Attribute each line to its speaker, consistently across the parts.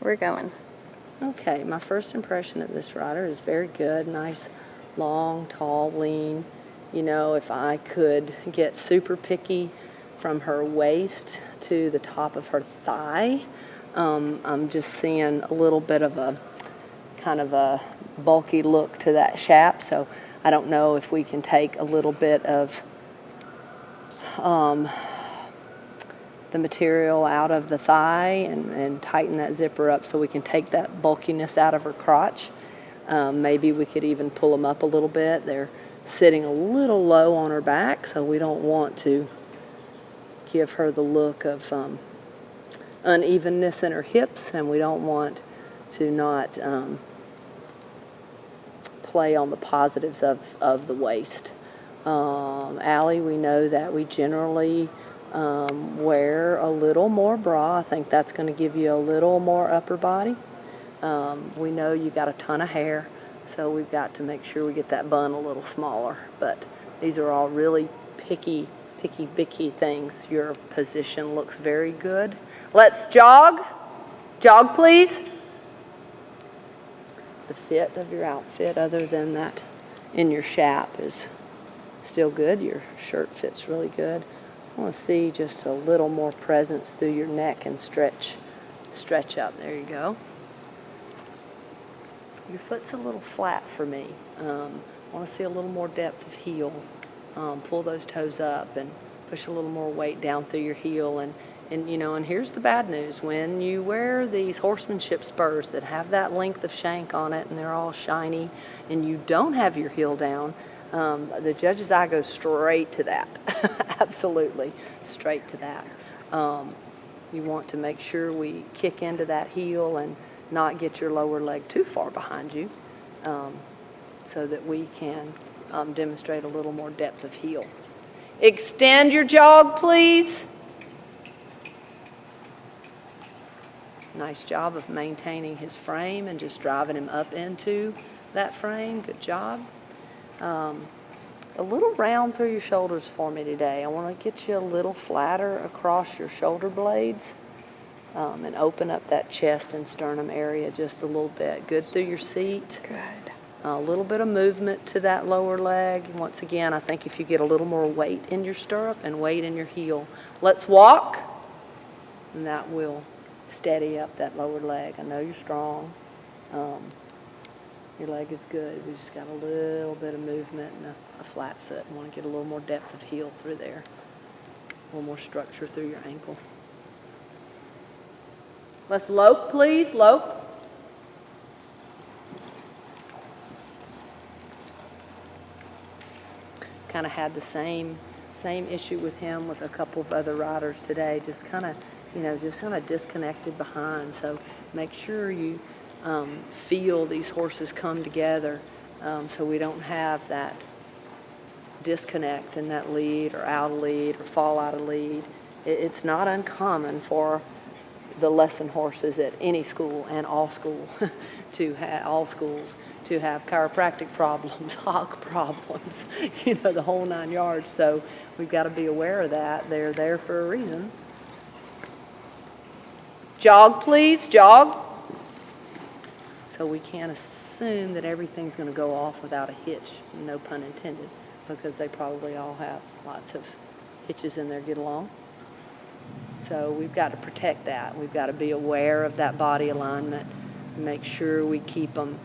Speaker 1: we're going.
Speaker 2: Okay, my first impression of this rider is very good. Nice, long, tall, lean. You know, if I could get super picky from her waist to the top of her thigh, I'm just seeing a little bit of a kind of a bulky look to that shaft. So I don't know if we can take a little bit of the material out of the thigh and tighten that zipper up so we can take that bulkiness out of her crotch. Maybe we could even pull them up a little bit. They're sitting a little low on her back, so we don't want to give her the look of unevenness in her hips, and we don't want to not play on the positives of the waist. Allie, we know that we generally wear a little more bra. I think that's going to give you a little more upper body. We know you got a ton of hair, so we've got to make sure we get that bun a little smaller. But these are all really picky things. Your position looks very good. Let's jog. Jog, please. The fit of your outfit, other than that in your shape, is still good. Your shirt fits really good. I want to see just a little more presence through your neck and stretch up. There you go. Your foot's a little flat for me. I want to see a little more depth of heel. Pull those toes up and push a little more weight down through your heel. And you know, and here's the bad news. When you wear these horsemanship spurs that have that length of shank on it and they're all shiny and you don't have your heel down, the judge's eye goes straight to that. Absolutely straight to that. You want to make sure we kick into that heel and not get your lower leg too far behind you, so that we can demonstrate a little more depth of heel. Extend your jog, please. Nice job of maintaining his frame and just driving him up into that frame. Good job. A little round through your shoulders for me today. I want to get you a little flatter across your shoulder blades, and open up that chest and sternum area just a little bit. Good through your seat.
Speaker 1: Good.
Speaker 2: A little bit of movement to that lower leg. Once again, I think if you get a little more weight in your stirrup and weight in your heel. Let's walk, and that will steady up that lower leg. I know you're strong. Your leg is good. We just got a little bit of movement and a flat foot. I want to get a little more depth of heel through there. A little more structure through your ankle. Let's lope, please. Lope. Kind of had the same issue with him with a couple of other riders today. Just kind of disconnected behind. So make sure you feel these horses come together, so we don't have that disconnect in that lead or out of lead or fall out of lead. It's not uncommon for the lesson horses at any school and all schools to have chiropractic problems, hock problems, the whole 9 yards. So we've got to be aware of that. They're there for a reason. Jog, please, jog. So we can't assume that everything's going to go off without a hitch, no pun intended, because they probably all have lots of hitches in their get along. So we've got to protect that. We've got to be aware of that body alignment and make sure we keep them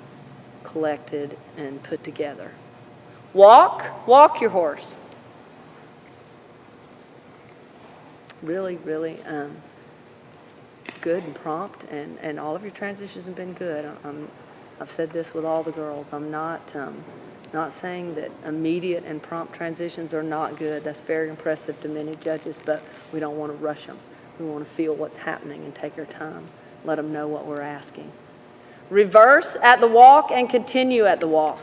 Speaker 2: collected and put together. Walk your horse. Really, really good and prompt, and all of your transitions have been good. I've said this with all the girls. I'm not saying that immediate and prompt transitions are not good. That's very impressive to many judges, but we don't want to rush them. We want to feel what's happening and take our time. Let them know what we're asking. Reverse at the walk and continue at the walk.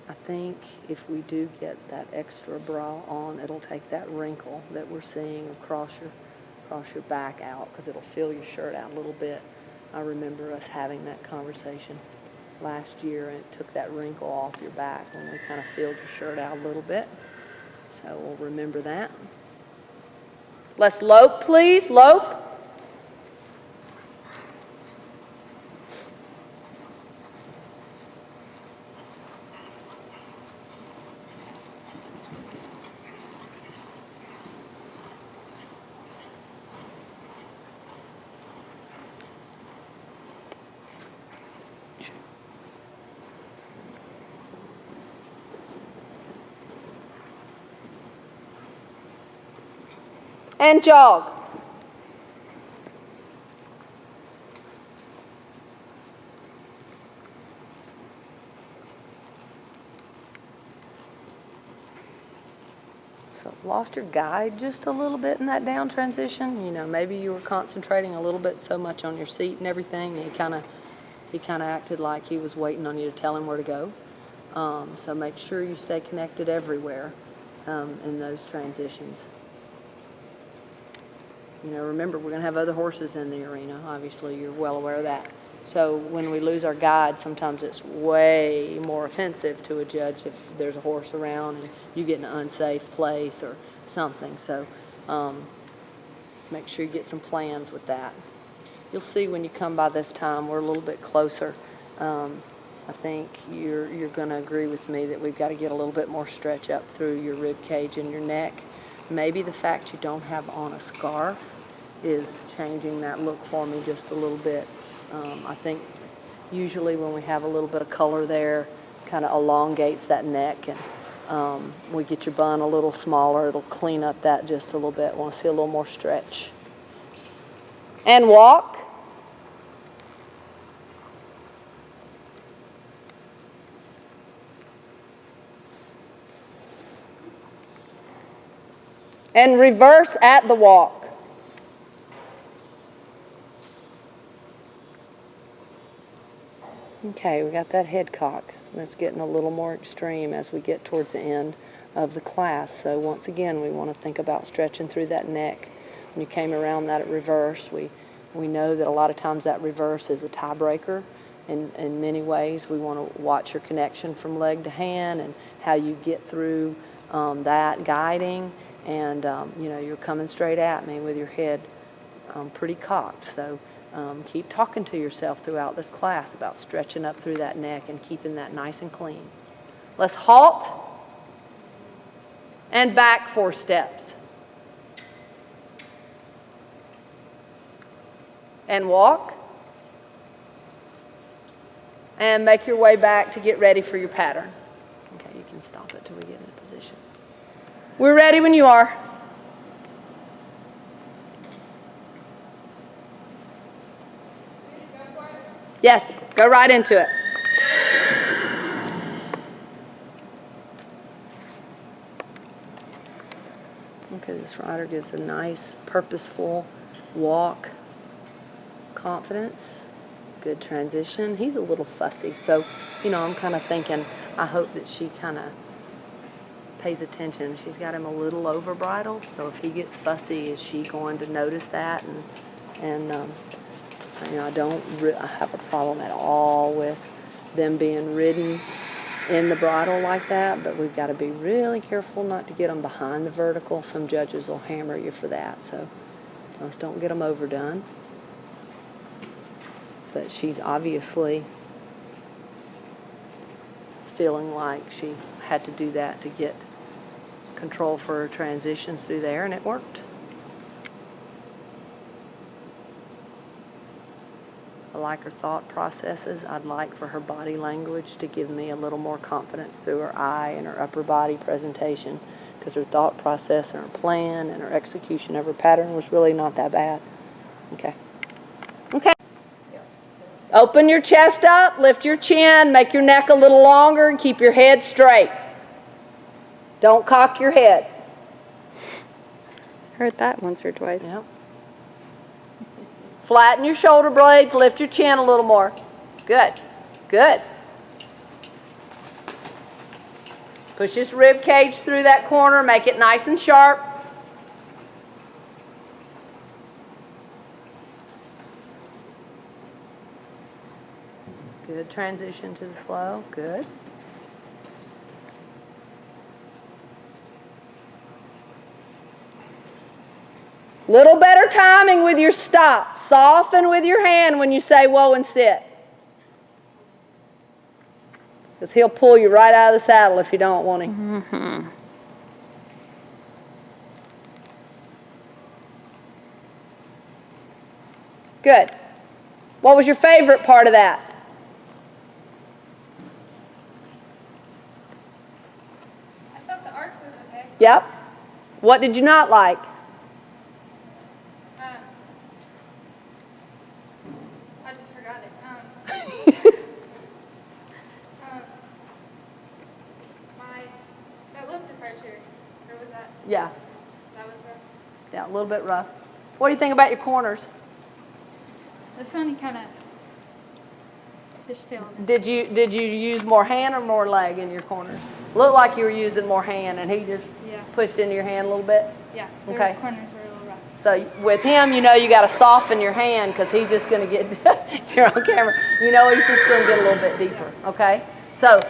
Speaker 2: I think if we do get that extra bra on, it'll take that wrinkle that we're seeing across your back out, because it'll fill your shirt out a little bit. I remember us having that conversation. last year, and it took that wrinkle off your back when we kind of filled your shirt out a little bit. So we'll remember that. Let's lope, please. Lope. And jog. So lost your guide just a little bit in that down transition. You know, maybe you were concentrating a little bit so much on your seat and everything, and he kind of acted like he was waiting on you to tell him where to go. So make sure you stay connected everywhere in those transitions. You know, remember, we're going to have other horses in the arena. Obviously, you're well aware of that. So when we lose our guide, sometimes it's way more offensive to a judge if there's a horse around and you get in an unsafe place or something. So make sure you get some plans with that. You'll see when you come by this time, we're a little bit closer. I think you're going to agree with me that we've got to get a little bit more stretch up through your rib cage and your neck. Maybe the fact you don't have on a scarf is changing that look for me just a little bit. I think usually when we have a little bit of color there, kind of elongates that neck, and we get your bun a little smaller. It'll clean up that just a little bit. Want to see a little more stretch. And walk. And reverse at the walk. Okay, we got that head cock. That's getting a little more extreme as we get towards the end of the class. So once again, we want to think about stretching through that neck. When you came around that reverse, we know that a lot of times that reverse is a tiebreaker. In many ways, we want to watch your connection from leg to hand and how you get through that guiding. And you know, you're coming straight at me with your head pretty cocked. So keep talking to yourself throughout this class about stretching up through that neck and keeping that nice and clean. Let's halt and back 4 steps. And walk. And make your way back to get ready for your pattern. Okay, you can stop it till we get in a position. We're ready when you are. Yes, go right into it. Okay, this rider gives a nice, purposeful walk. Confidence. Good transition. He's a little fussy, so, you know, I'm kind of thinking, I hope that she kind of pays attention. She's got him a little over bridled, so if he gets fussy, is she going to notice that? And you know, I have a problem at all with them being ridden in the bridle like that, but we've got to be really careful not to get them behind the vertical. Some judges will hammer you for that, so let's don't get them overdone. But she's obviously feeling like she had to do that to get control for her transitions through there, and it worked. I like her thought processes. I'd like for her body language to give me a little more confidence through her eye and her upper body presentation, because her thought process and her plan and her execution of her pattern was really not that bad. Okay. Okay. Open your chest up, lift your chin, make your neck a little longer, and keep your head straight. Don't cock your head.
Speaker 1: Heard that once or twice.
Speaker 2: Yep. Flatten your shoulder blades, lift your chin a little more. Good. Good. Push this rib cage through that corner, make it nice and sharp. Good transition to the slow. Good. Little better timing with your stop. Soften with your hand when you say whoa and sit. Because he'll pull you right out of the saddle if you don't, won't he? Mm-hmm. Good. What was your favorite part of that?
Speaker 1: I thought the arc was okay.
Speaker 2: Yep. What did you not like?
Speaker 1: I just forgot it. That looked departure, or was that?
Speaker 2: Yeah.
Speaker 1: That was rough.
Speaker 2: Yeah, a little bit rough. What do you think about your corners?
Speaker 1: This one he kind of fishtailed.
Speaker 2: Did you use more hand or more leg in your corners? Looked like you were using more hand, and he just pushed into your hand a little bit.
Speaker 1: Yeah.
Speaker 2: Okay.
Speaker 1: Corners were a little rough.
Speaker 2: So with him, you know you got to soften your hand because he's just going to get. You're on camera. You know he's just going to get a little bit deeper. Okay. So.